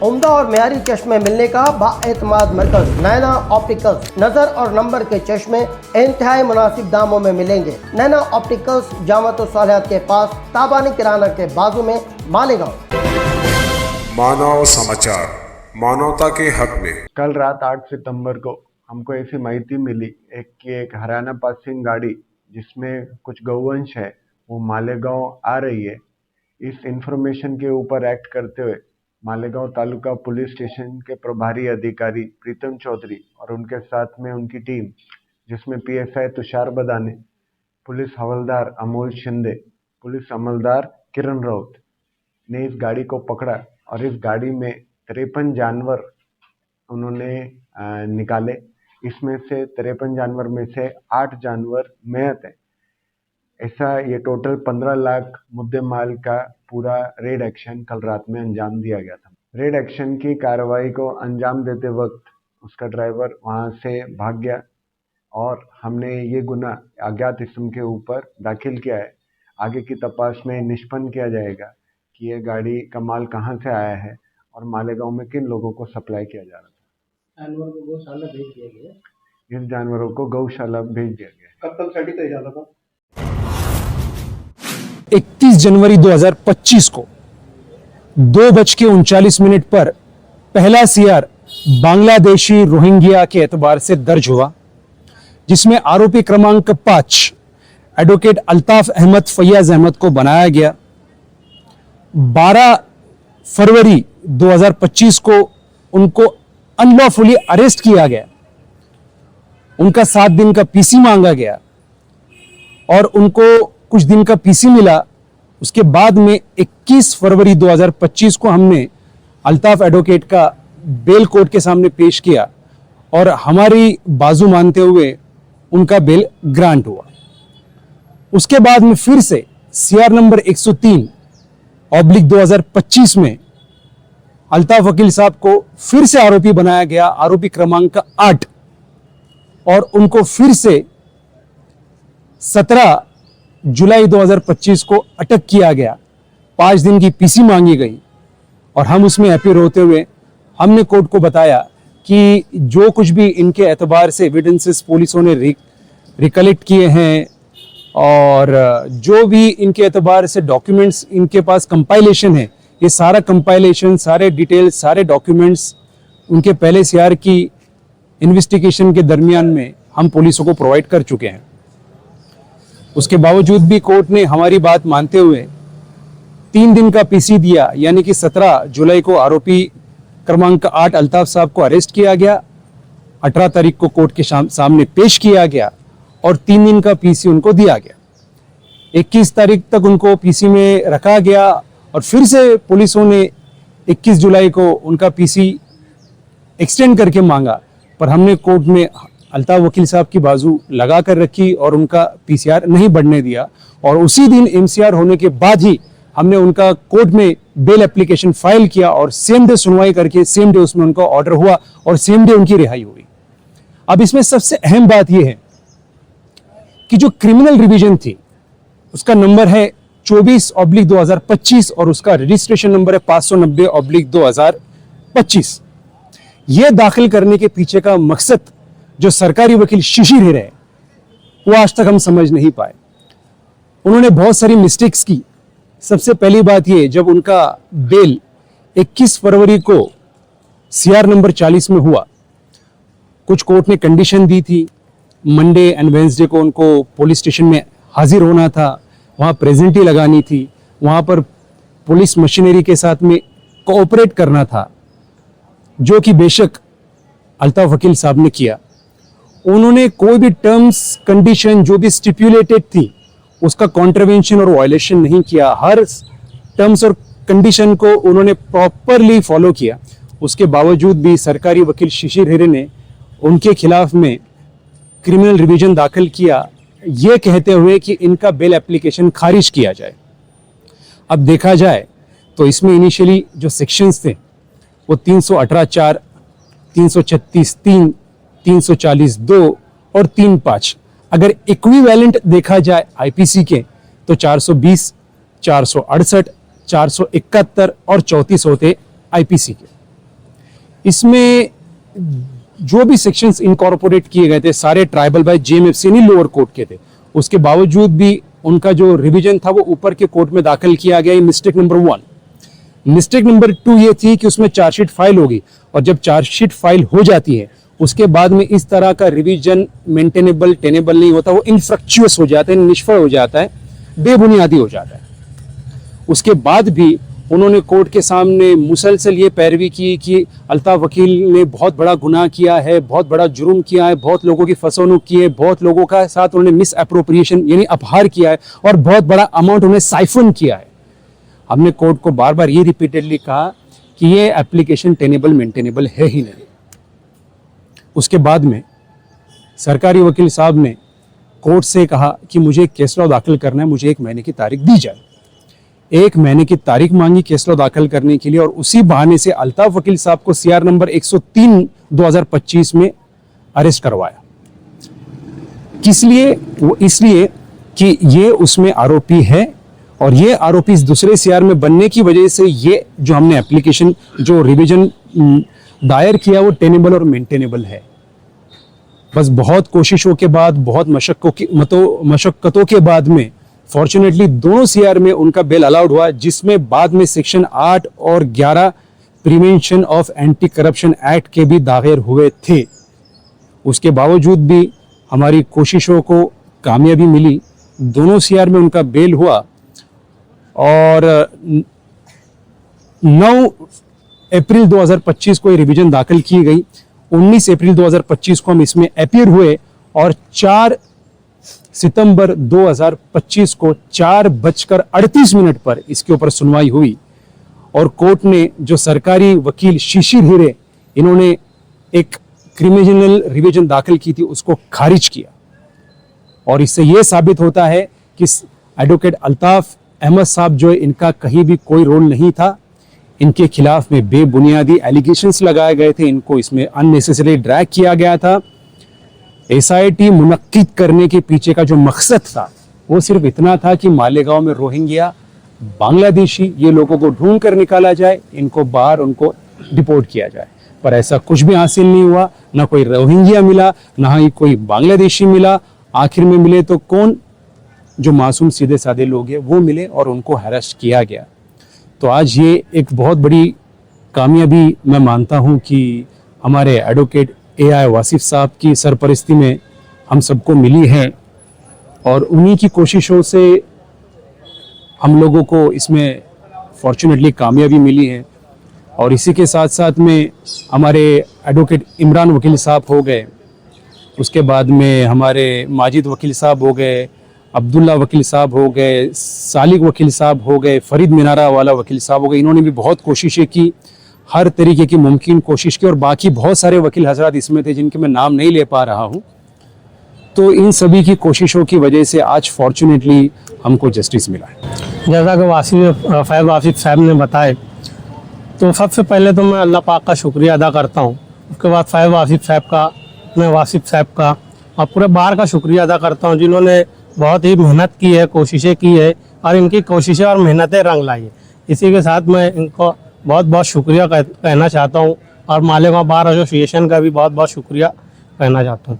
उम्दा और मेयारी चश्मे मिलने का बाएतमाद मरकज नैना ऑप्टिकल्स। नजर और नंबर के चश्मे इंतहाई मुनासिब दामों में मिलेंगे। नैना ऑप्टिकल्स जामत सालियात के पास, ताबानी किराना के बाजू में, मालेगांव। मानव समाचार, मानवता के हक में। कल रात 8 सितंबर को हमको ऐसी माहिती मिली एक हरियाणा पासिंग गाड़ी जिसमें कुछ गौवंश है वो मालेगांव आ रही है। इस इंफॉर्मेशन के ऊपर एक्ट करते हुए मालेगांव तालुका पुलिस स्टेशन के प्रभारी अधिकारी प्रीतम चौधरी और उनके साथ में उनकी टीम, जिसमें पीएसआई तुषार बदाने, पुलिस हवलदार अमोल शिंदे, पुलिस अमलदार किरण राउत ने इस गाड़ी को पकड़ा और इस गाड़ी में 53 जानवर उन्होंने निकाले। इसमें से 53 जानवर में से 8 जानवर मयत हैं। ऐसा ये टोटल 15 लाख मुद्दे माल का पूरा रेड एक्शन कल रात में अंजाम दिया गया था। रेड एक्शन की कार्रवाई को अंजाम देते वक्त उसका ड्राइवर वहां से भाग गया और हमने ये गुना अज्ञात इस्म के ऊपर दाखिल किया है। आगे की तपास में निष्पन्न किया जाएगा कि ये गाड़ी का माल कहाँ से आया है और मालेगांव में किन लोगों को सप्लाई किया जा रहा था। जानवर को गौशाला भेज दिया गया। इन जानवरों को गौशाला भेज दिया गया। कब तक सड़ी तय था? 31 जनवरी 2025 को 2:39 पर पहला सीआर बांग्लादेशी रोहिंग्या के एतबार से दर्ज हुआ, जिसमें आरोपी क्रमांक 5 एडवोकेट अल्ताफ अहमद फैयाज अहमद को बनाया गया। 12 फरवरी 2025 को उनको अनलॉफुली अरेस्ट किया गया। उनका 7 दिन का पीसी मांगा गया और उनको कुछ दिन का पीसी मिला। उसके बाद में 21 फरवरी 2025 को हमने अल्ताफ एडवोकेट का बेल कोर्ट के सामने पेश किया और हमारी बाजू मानते हुए उनका बेल ग्रांट हुआ। उसके बाद में फिर से सीआर नंबर 103/2025 में अल्ताफ वकील साहब को फिर से आरोपी बनाया गया, आरोपी क्रमांक 8, और उनको फिर से 17 जुलाई 2025 को अटक किया गया। 5 दिन की पीसी मांगी गई और हम उसमें अपील होते हुए हमने कोर्ट को बताया कि जो कुछ भी इनके एतबार से एविडेंसेस पुलिसों ने रिकलेक्ट किए हैं और जो भी इनके एतबार से डॉक्यूमेंट्स इनके पास कंपाइलेशन है, ये सारा कंपाइलेशन, सारे डिटेल्स, सारे डॉक्यूमेंट्स उनके पहले सीआर की इन्वेस्टिगेशन के दरमियान में हम पुलिसों को प्रोवाइड कर चुके हैं। उसके बावजूद भी कोर्ट ने हमारी बात मानते हुए 3 दिन का पीसी दिया, यानी कि 17 जुलाई को आरोपी क्रमांक 8 अल्ताफ साहब को अरेस्ट किया गया, 18 तारीख को कोर्ट के सामने पेश किया गया और 3 दिन का पीसी उनको दिया गया। 21 तारीख तक उनको पीसी में रखा गया और फिर से पुलिसों ने 21 जुलाई को उनका पीसी एक्सटेंड करके मांगा, पर हमने कोर्ट में अल्ताफ वकील साहब की बाजू लगा कर रखी और उनका पीसीआर नहीं बढ़ने दिया। और उसी दिन एमसीआर होने के बाद ही हमने उनका कोर्ट में बेल एप्लीकेशन फाइल किया और सेम डे सुनवाई करके सेम डे उसमें उनका ऑर्डर हुआ और सेम डे उनकी रिहाई हुई। अब इसमें सबसे अहम बात यह है कि जो क्रिमिनल रिवीजन थी उसका नंबर है 24/2025 और उसका रजिस्ट्रेशन नंबर है 590/2025। यह दाखिल करने के पीछे का मकसद जो सरकारी वकील शिशिर हिरे है वो आज तक हम समझ नहीं पाए। उन्होंने बहुत सारी मिस्टेक्स की। सबसे पहली बात ये, जब उनका बेल 21 फरवरी को सीआर नंबर 40 में हुआ, कुछ कोर्ट ने कंडीशन दी थी। मंडे एंड वेंसडे को उनको पुलिस स्टेशन में हाजिर होना था, वहाँ प्रेजेंटी लगानी थी, वहाँ पर पुलिस मशीनरी के साथ में कोऑपरेट करना था, जो कि बेशक अल्ताफ वकील साहब ने किया। उन्होंने कोई भी टर्म्स कंडीशन जो भी स्टिपुलेटेड थी उसका कॉन्ट्रवेंशन और वायलेशन नहीं किया। हर टर्म्स और कंडीशन को उन्होंने प्रॉपरली फॉलो किया। उसके बावजूद भी सरकारी वकील शिशिर हिरे ने उनके खिलाफ में क्रिमिनल रिवीजन दाखिल किया, ये कहते हुए कि इनका बेल एप्लीकेशन खारिज किया जाए। अब देखा जाए तो इसमें इनिशियली जो सेक्शंस थे वो 318(4), 336(3), 340(2) और 3(5). अगर इक्विवेलेंट देखा जाए आईपीसी के तो 420, 468, 471 और 34 होते आईपीसी के। इसमें जो भी सेक्शंस इनकॉर्पोरेट किए गए थे सारे ट्राइबल बाय जेएमएफसी नहीं लोअर कोर्ट के थे, उसके बावजूद भी उनका जो रिवीजन था वो ऊपर के कोर्ट में दाखिल किया गया। Mistake number 1। मिस्टेक नंबर 2 ये थी कि उसमें चार्जशीट फाइल होगी और जब चार्जशीट फाइल हो जाती है उसके बाद में इस तरह का रिवीजन मेंटेनेबल टेनेबल नहीं होता, वो इनफ्रक्चुअस हो जाता है, निष्फल हो जाता है, बेबुनियादी हो जाता है। उसके बाद भी उन्होंने कोर्ट के सामने मुसलसल ये पैरवी की कि अल्ताफ वकील ने बहुत बड़ा गुनाह किया है, बहुत बड़ा जुर्म किया है, बहुत लोगों की फसोनुक की है, बहुत लोगों का साथ उन्होंने मिस अप्रोप्रिएशन यानी अपहार किया है और बहुत बड़ा अमाउंट उन्हें साइफन किया है। हमने कोर्ट को बार बार ये रिपीटेडली कहा कि ये एप्लीकेशन टेनेबल मेंटेनेबल है ही नहीं। उसके बाद में सरकारी वकील साहब ने कोर्ट से कहा कि मुझे केस लॉ दाखिल करना है, मुझे 1 महीने की तारीख दी जाए। 1 महीने की तारीख मांगी केस लॉ दाखिल करने के लिए और उसी बहाने से अल्ताफ वकील साहब को CR नंबर 103 2025 में अरेस्ट करवाया। किस लिए? वो इसलिए कि ये उसमें आरोपी है और ये आरोपी इस दूसरे CR में बनने की वजह से ये जो हमने एप्लीकेशन जो रिवीजन दायर किया वो टेनेबल और मेंटेनेबल है। बस बहुत कोशिशों के बाद, बहुत मशक्कतों के बाद में फॉर्चुनेटली दोनों CR में उनका बेल अलाउड हुआ, जिसमें बाद में सेक्शन 8 और 11 prevention of anti corruption act के भी दायर हुए थे। उसके बावजूद भी हमारी कोशिशों को कामयाबी मिली, दोनों CR में उनका बेल हुआ और 9 अप्रैल 2025 को ये रिवीजन दाखिल की गई। 19 अप्रैल 2025 को हम इसमें अपीयर हुए और 4 सितंबर 2025 को 4:38 पर इसके ऊपर सुनवाई हुई और कोर्ट ने जो सरकारी वकील शिशिर हीरे इन्होंने एक क्रिमिनल रिवीजन दाखिल की थी उसको खारिज किया। और इससे यह साबित होता है कि एडवोकेट अल्ताफ अहमद साहब जो है इनका कहीं भी कोई रोल नहीं था, इनके खिलाफ में बेबुनियादी एलिगेशंस लगाए गए थे, इनको इसमें अननेसेसरी ड्रैग किया गया था। SIT मुनक्किद करने के पीछे का जो मकसद था वो सिर्फ इतना था कि मालेगांव में रोहिंग्या, बांग्लादेशी ये लोगों को ढूंढ कर निकाला जाए, इनको बाहर उनको डिपोर्ट किया जाए, पर ऐसा कुछ भी हासिल नहीं हुआ। ना कोई रोहिंग्या मिला, ना ही कोई बांग्लादेशी मिला। आखिर में मिले तो कौन? जो मासूम सीधे साधे लोग हैं वो मिले और उनको हरास किया गया। तो आज ये एक बहुत बड़ी कामयाबी मैं मानता हूँ कि हमारे एडवोकेट AI वासिफ साहब की सरपरस्ती में हम सबको मिली है और उन्हीं की कोशिशों से हम लोगों को इसमें फॉर्चुनेटली कामयाबी मिली है। और इसी के साथ साथ में हमारे एडवोकेट इमरान वकील साहब हो गए, उसके बाद में हमारे माजिद वकील साहब हो गए, अब्दुल्ला वकील साहब हो गए, सालिक वकील साहब हो गए, फरीद मिनारा वाला वकील साहब हो गए। इन्होंने भी बहुत कोशिशें की, हर तरीके की मुमकिन कोशिश की और बाकी बहुत सारे वकील हजरात इसमें थे जिनके मैं नाम नहीं ले पा रहा हूँ। तो इन सभी की कोशिशों की वजह से आज फॉर्चुनेटली हमको जस्टिस मिला है। जैसा कि फैज़ वासिफ साहब ने बताए, तो सबसे पहले तो मैं अल्लाह पाक का शुक्रिया अदा करता हूँ। उसके बाद फैज़ वासिफ साहब का, मैं वासिफ साहब का और पूरे बार का शुक्रिया अदा करता हूँ जिन्होंने बहुत ही मेहनत की है, कोशिशें की है और इनकी कोशिशें और मेहनतें रंग लाई है। इसी के साथ मैं इनको बहुत बहुत शुक्रिया कहना चाहता हूँ और मालेगांव बार एसोसिएशन का भी बहुत बहुत शुक्रिया कहना चाहता हूँ।